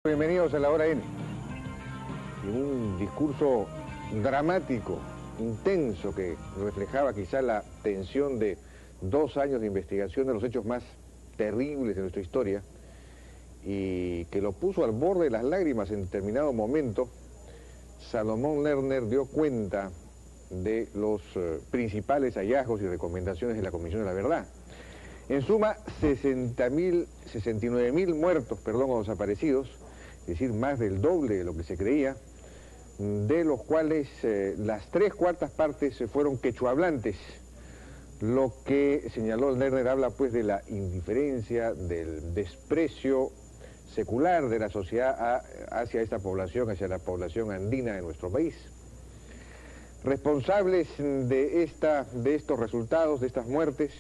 Bienvenidos a la Hora N. En un discurso dramático, intenso, que reflejaba quizá la tensión de 2 años de investigación de los hechos más terribles de nuestra historia y que lo puso al borde de las lágrimas en determinado momento, Salomón Lerner dio cuenta de los principales hallazgos y recomendaciones de la Comisión de la Verdad. En suma, 69.000 muertos, o desaparecidos, es decir, más del doble de lo que se creía, de los cuales las 3/4 partes fueron quechuahablantes, lo que señaló Lerner habla pues de la indiferencia, del desprecio secular de la sociedad hacia esta población, hacia la población andina de nuestro país. Responsables de estos resultados, de estas muertes,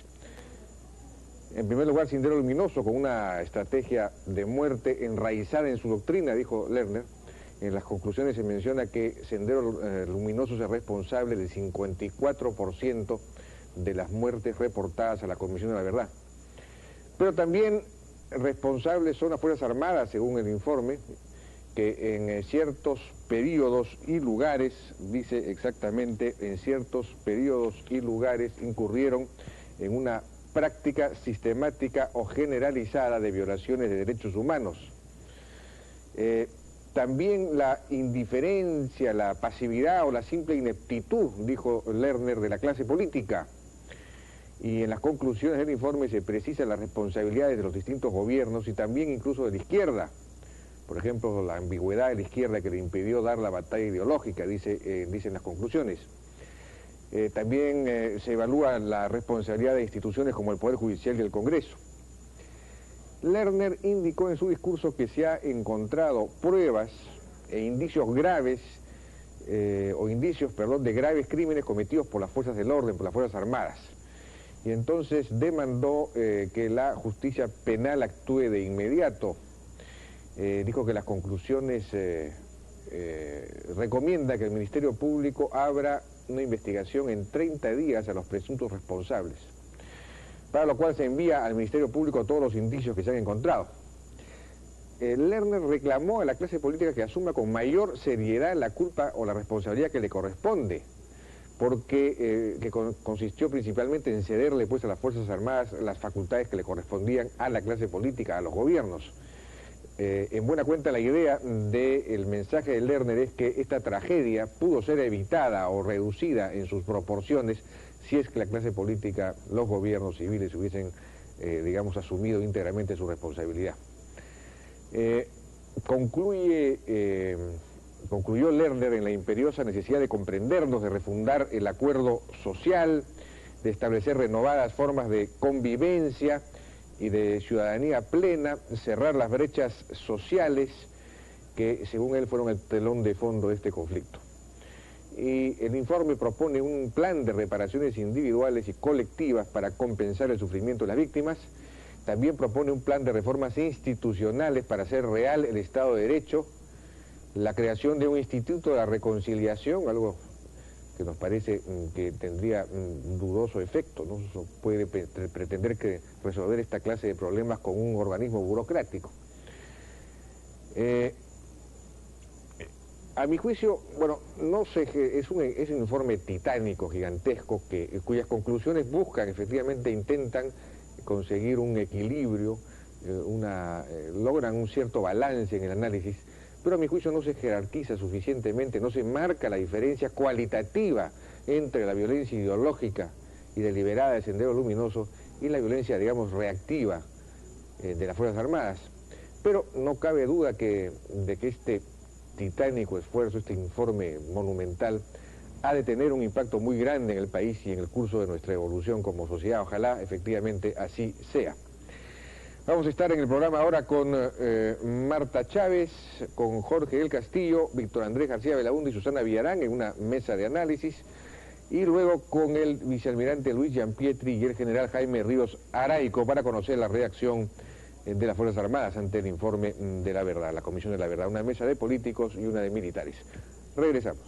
en primer lugar, Sendero Luminoso, con una estrategia de muerte enraizada en su doctrina, dijo Lerner. En las conclusiones se menciona que Sendero Luminoso es responsable del 54% de las muertes reportadas a la Comisión de la Verdad. Pero también responsables son las Fuerzas Armadas, según el informe, que en ciertos periodos y lugares, dice exactamente, en ciertos periodos y lugares incurrieron en una práctica sistemática o generalizada de violaciones de derechos humanos. También la indiferencia, la pasividad o la simple ineptitud, dijo Lerner, de la clase política. Y en las conclusiones del informe se precisan las responsabilidades de los distintos gobiernos y también incluso de la izquierda. Por ejemplo, la ambigüedad de la izquierda que le impidió dar la batalla ideológica, dicen las conclusiones. También se evalúa la responsabilidad de instituciones como el Poder Judicial y el Congreso. Lerner indicó en su discurso que se ha encontrado pruebas e indicios graves, de graves crímenes cometidos por las fuerzas del orden, por las Fuerzas Armadas. Y entonces demandó que la justicia penal actúe de inmediato. Dijo que las conclusiones recomienda que el Ministerio Público abra una investigación en 30 días a los presuntos responsables, para lo cual se envía al Ministerio Público todos los indicios que se han encontrado. Lerner reclamó a la clase política que asuma con mayor seriedad la culpa o la responsabilidad que le corresponde, porque consistió principalmente en cederle pues a las Fuerzas Armadas las facultades que le correspondían a la clase política, a los gobiernos. En buena cuenta, la idea del mensaje de Lerner es que esta tragedia pudo ser evitada o reducida en sus proporciones si es que la clase política, los gobiernos civiles hubiesen, asumido íntegramente su responsabilidad. Concluyó Lerner en la imperiosa necesidad de comprendernos, de refundar el acuerdo social, de establecer renovadas formas de convivencia y de ciudadanía plena, cerrar las brechas sociales que, según él, fueron el telón de fondo de este conflicto. Y el informe propone un plan de reparaciones individuales y colectivas para compensar el sufrimiento de las víctimas. También propone un plan de reformas institucionales para hacer real el Estado de Derecho, la creación de un Instituto de la Reconciliación, algo que nos parece que tendría un dudoso efecto. No se puede pretender que resolver esta clase de problemas con un organismo burocrático. A mi juicio, es un informe titánico, gigantesco, cuyas conclusiones intentan conseguir un equilibrio, logran un cierto balance en el análisis, pero a mi juicio no se jerarquiza suficientemente, no se marca la diferencia cualitativa entre la violencia ideológica y deliberada de Sendero Luminoso y la violencia, reactiva de las Fuerzas Armadas. Pero no cabe duda de que este titánico esfuerzo, este informe monumental, ha de tener un impacto muy grande en el país y en el curso de nuestra evolución como sociedad. Ojalá efectivamente así sea. Vamos a estar en el programa ahora con Marta Chávez, con Jorge del Castillo, Víctor Andrés García Belaúnde y Susana Villarán en una mesa de análisis, y luego con el vicealmirante Luis Giampietri y el general Jaime Ríos Araico para conocer la reacción de las Fuerzas Armadas ante el informe de la verdad, la Comisión de la Verdad, una mesa de políticos y una de militares. Regresamos.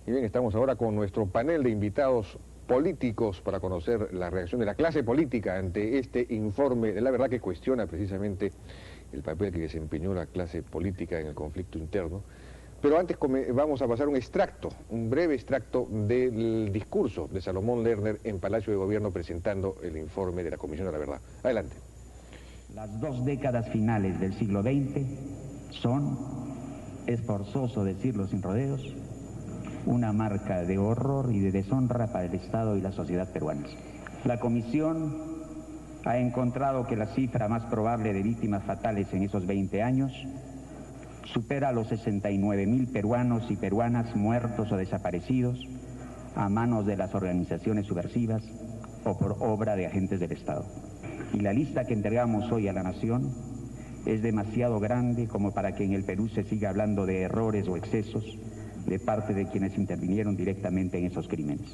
Y bien, estamos ahora con nuestro panel de invitados políticos para conocer la reacción de la clase política ante este informe de la verdad que cuestiona precisamente el papel que desempeñó la clase política en el conflicto interno. Pero antes vamos a pasar un extracto, un breve extracto del discurso de Salomón Lerner en Palacio de Gobierno presentando el informe de la Comisión de la Verdad. Adelante. Las 2 décadas finales del siglo XX son, es forzoso decirlo sin rodeos, una marca de horror y de deshonra para el Estado y la sociedad peruanas. La Comisión ha encontrado que la cifra más probable de víctimas fatales en esos 20 años supera los 69.000 peruanos y peruanas muertos o desaparecidos a manos de las organizaciones subversivas o por obra de agentes del Estado. Y la lista que entregamos hoy a la Nación es demasiado grande como para que en el Perú se siga hablando de errores o excesos de parte de quienes intervinieron directamente en esos crímenes.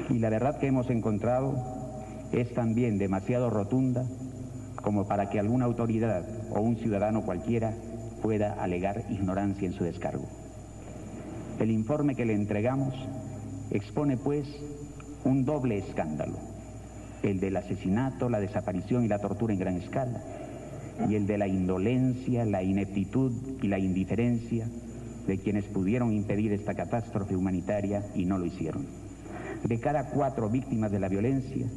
Y la verdad que hemos encontrado es también demasiado rotunda como para que alguna autoridad o un ciudadano cualquiera pueda alegar ignorancia en su descargo. El informe que le entregamos expone pues un doble escándalo, el del asesinato, la desaparición y la tortura en gran escala, y el de la indolencia, la ineptitud y la indiferencia de quienes pudieron impedir esta catástrofe humanitaria y no lo hicieron. De cada 4 víctimas de la violencia,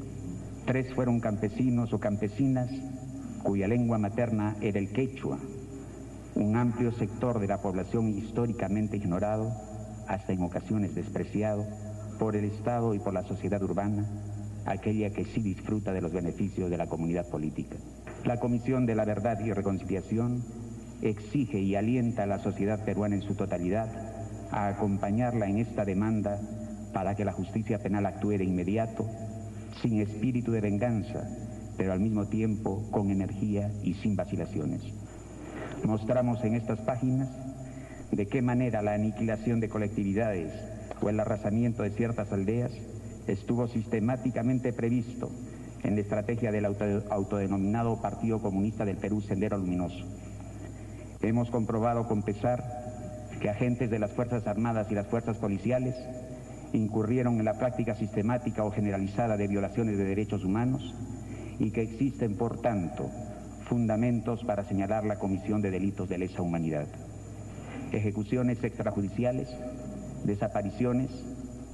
3 fueron campesinos o campesinas cuya lengua materna era el quechua, un amplio sector de la población históricamente ignorado, hasta en ocasiones despreciado, por el Estado y por la sociedad urbana, aquella que sí disfruta de los beneficios de la comunidad política. La Comisión de la Verdad y Reconciliación exige y alienta a la sociedad peruana en su totalidad a acompañarla en esta demanda para que la justicia penal actúe de inmediato, sin espíritu de venganza, pero al mismo tiempo con energía y sin vacilaciones. Mostramos en estas páginas de qué manera la aniquilación de colectividades o el arrasamiento de ciertas aldeas estuvo sistemáticamente previsto en la estrategia del autodenominado Partido Comunista del Perú, Sendero Luminoso. Hemos comprobado con pesar que agentes de las Fuerzas Armadas y las Fuerzas Policiales incurrieron en la práctica sistemática o generalizada de violaciones de derechos humanos y que existen, por tanto, fundamentos para señalar la comisión de delitos de lesa humanidad. Ejecuciones extrajudiciales, desapariciones,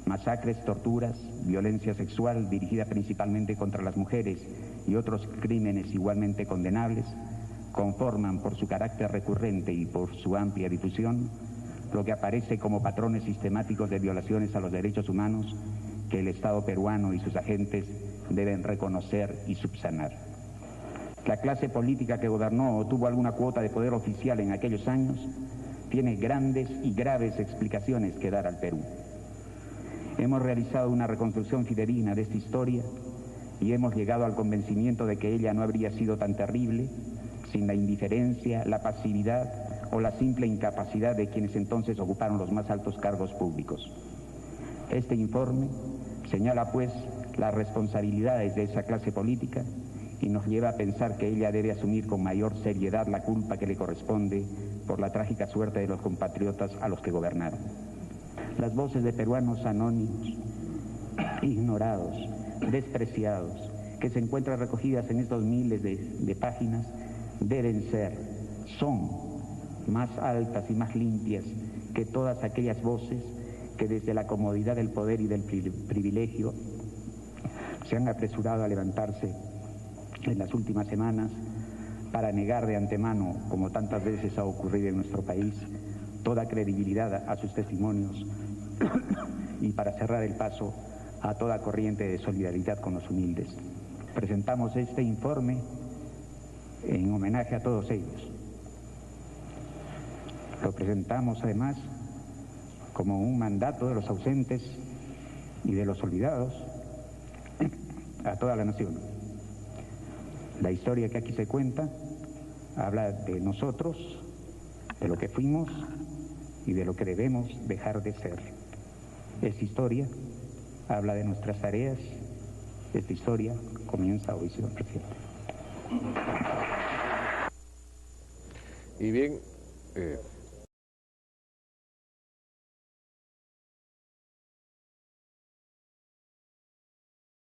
masacres, torturas, violencia sexual dirigida principalmente contra las mujeres y otros crímenes igualmente condenables conforman por su carácter recurrente y por su amplia difusión lo que aparece como patrones sistemáticos de violaciones a los derechos humanos que el Estado peruano y sus agentes deben reconocer y subsanar. La clase política que gobernó o tuvo alguna cuota de poder oficial en aquellos años tiene grandes y graves explicaciones que dar al Perú. Hemos realizado una reconstrucción fidedigna de esta historia y hemos llegado al convencimiento de que ella no habría sido tan terrible sin la indiferencia, la pasividad o la simple incapacidad de quienes entonces ocuparon los más altos cargos públicos. Este informe señala pues las responsabilidades de esa clase política y nos lleva a pensar que ella debe asumir con mayor seriedad la culpa que le corresponde por la trágica suerte de los compatriotas a los que gobernaron. Las voces de peruanos anónimos, ignorados, despreciados, que se encuentran recogidas en estos miles de páginas, son más altas y más limpias que todas aquellas voces que desde la comodidad del poder y del privilegio se han apresurado a levantarse en las últimas semanas para negar de antemano, como tantas veces ha ocurrido en nuestro país, toda credibilidad a sus testimonios y para cerrar el paso a toda corriente de solidaridad con los humildes. Presentamos este informe en homenaje a todos ellos. Lo presentamos además como un mandato de los ausentes y de los olvidados a toda la nación. La historia que aquí se cuenta habla de nosotros, de lo que fuimos y de lo que debemos dejar de ser. Esta historia habla de nuestras tareas. Esta historia comienza hoy, señor presidente. Y bien,